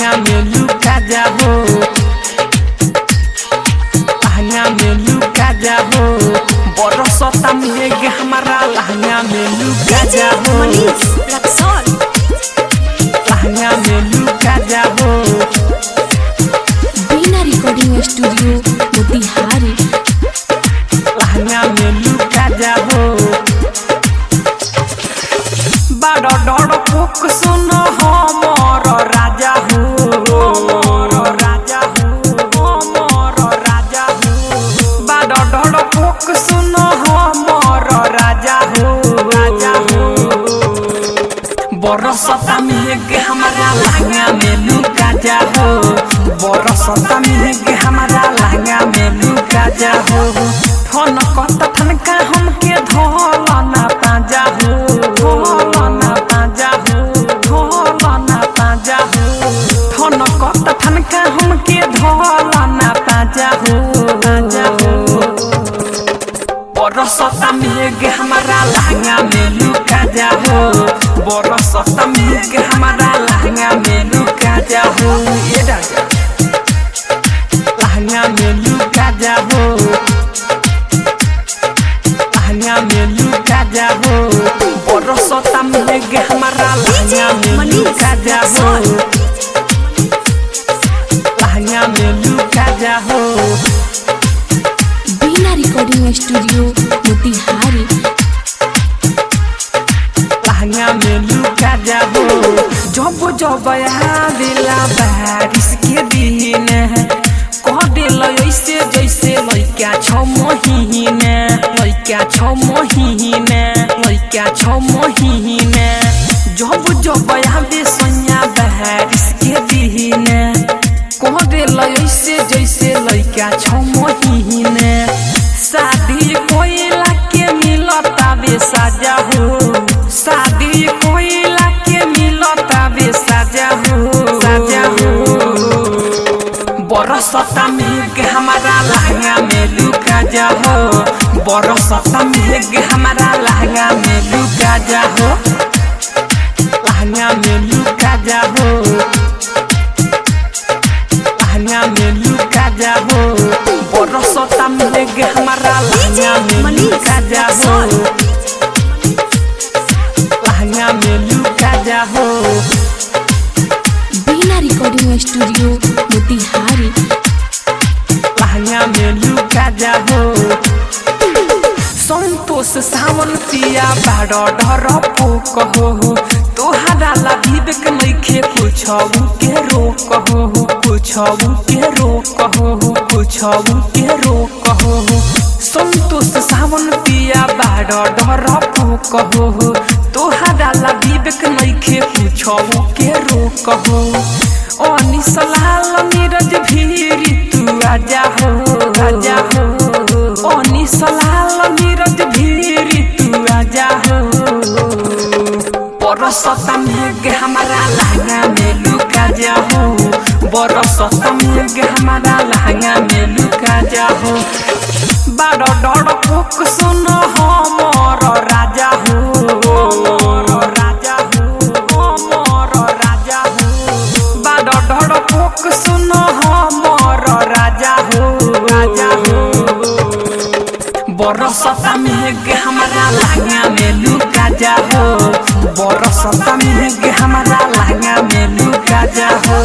लहंगा में लुका जाओ, लहंगा में लुका जाओ, बरसता मेघ हमारा लहंगा में लुका जाओ, लहंगा में लुका जाओ। बीना रिकॉर्डिंग स्टूडियो मोतिहारी। लहंगा में लुका जाओ, बड़ा डर पुक सुनो हमर राजा हो, हमर राजा हो, हमर राजा हो, बड़ा डर पुक सुनो हमर राजा हो, राजा हो। बरसता मेघ हमारा लहंगा में लुका जाओ, बरसता मेघ हमारा लहंगा में लुका जाओ। ठन कत ठनका हमके धोलना पाजा हो, धोलना पाजा हो, धोलना पाजा हो। ठन कत ठनका हमके धोलना पाजा हो, पाजा हो। बरसता मेघ हमारा लहंगा में लुका जाओ, बरसता मेघ हमारा लहंगा में लुका जाओ। ये राजा लहंगा में लुका जाओ, लहंगा में लुका जाओ, बरसता मेघ हमारा लहंगा में लुका जाओ, लहंगा में लुका जाओ। बीना रिकॉर्डिंग स्टूडियो मोतिहारी। लहंगा में लुका जाओ, जब जब आवेला बारिश के दिन कह दिल ऐसे जैसे लइका 6 महीने, लइका 6 महीने, लइका 6 महीने। जब जब आवे सैया बारिश के दिन कह दिल ऐसे जैसे लइका 6 महीने। शादी कोइला के मिलता बे साजा हो, शादी कोइला के मिलता बे साजा हो, साजा हो। बरसता मेघ हमारा लहंगा में लुका जाओ, बरसता मेघ हमारा लहंगा में लुका जाओ, लहंगा में लुका जाओ, लहंगा में लुका जाओ। बरसता मेघ हमारा लहंगा में लुका जाओ, लहंगा में लुका जाओ। बीना रिकॉर्डिंग स्टूडियो मोतिहारी। लहंगा में लुका जाओ, संतोष सावन पिया बड़ा डर पोक हो। तोहरा ला विवेक नइखे कुछऊ के रोक हो, कुछऊ के रोक हो, कुछऊ के रोक हो। संतोष सावन पिया बड़ा डर पोक हो। तोहरा ला विवेक नइखे कुछऊ के रोक हो। अनिस लाल नीरज भीरी तू आजा हो, आजा हो। अनिस लाल नीरज भीरी तू आजा हो। बरसता मेघ हमारा लहंगा में लुका जाओ, बरसता मेघ हमारा लहंगा में लुका जाओ। बड़ा डर पुक सुनो हमर राजा हो, हमर राजा हो, हमर राजा हो। बड़ा डर पुक सुनो हमर राजा हो, राजा हो। बरसता मेघ हमारा लहंगा में लुका जाओ, बरसता मेघ हमारा लहंगा में लुका जाओ।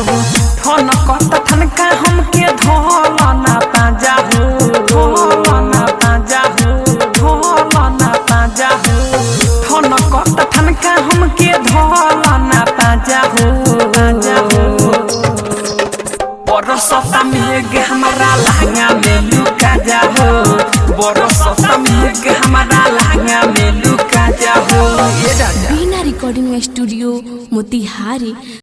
ठन कत ठनका हमके धोलना पाजा हो, धोलना पाजा हो, धोलना पाजा हो। ठन कत ठनका हमके धोलना पाजा हो, पाजा हो। बरसता मेघ हमारा लहंगा में लुका जाओ, बरसता मेघ हमारा लहंगा में लुका जाओ। ये राजा बीना रिकॉर्डिंग स्टूडियो मोतिहारी।